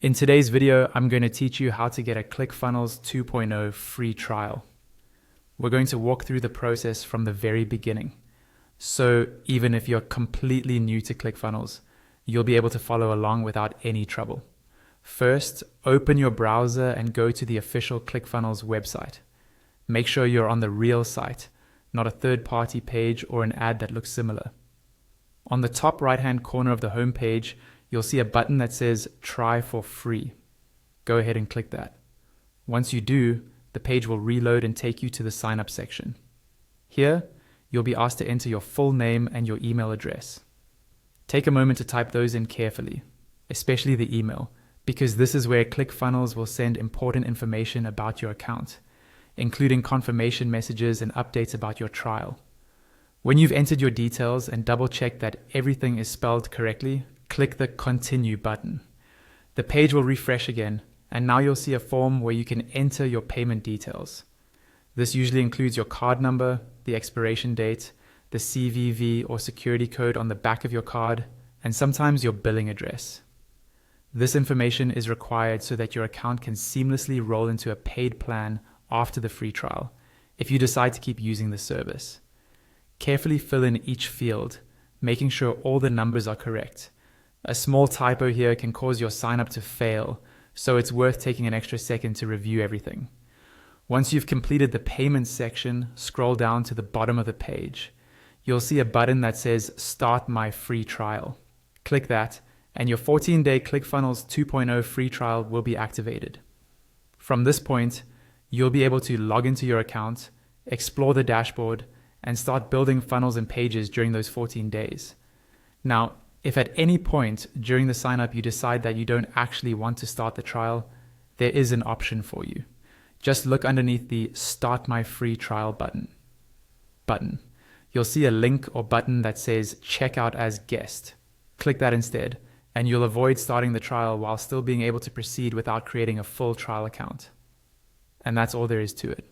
In today's video, I'm going to teach you how to get a ClickFunnels 2.0 free trial. We're going to walk through the process from the very beginning. So even if you're completely new to ClickFunnels, you'll be able to follow along without any trouble. First, open your browser and go to the official ClickFunnels website. Make sure you're on the real site, not a third-party page or an ad that looks similar. On the top right-hand corner of the home page, you'll see a button that says Try for Free. Go ahead and click that. Once you do, the page will reload and take you to the sign up section. Here, you'll be asked to enter your full name and your email address. Take a moment to type those in carefully, especially the email, because this is where ClickFunnels will send important information about your account, including confirmation messages and updates about your trial. When you've entered your details and double-check that everything is spelled correctly, click the Continue button. The page will refresh again, and now you'll see a form where you can enter your payment details. This usually includes your card number, the expiration date, the CVV or security code on the back of your card, and sometimes your billing address. This information is required so that your account can seamlessly roll into a paid plan after the free trial, if you decide to keep using the service. Carefully fill in each field, making sure all the numbers are correct. A small typo here can cause your sign up to fail, so it's worth taking an extra second to review everything. Once you've completed the payments section, scroll down to the bottom of the page. You'll see a button that says Start My Free Trial. Click that, and your 14-day ClickFunnels 2.0 free trial will be activated. From this point, you'll be able to log into your account, explore the dashboard, and start building funnels and pages during those 14 days. Now, if at any point during the sign up you decide that you don't actually want to start the trial, there is an option for you. Just look underneath the Start My Free Trial button. You'll see a link or button that says Check Out as Guest. Click that instead, and you'll avoid starting the trial while still being able to proceed without creating a full trial account. And that's all there is to it.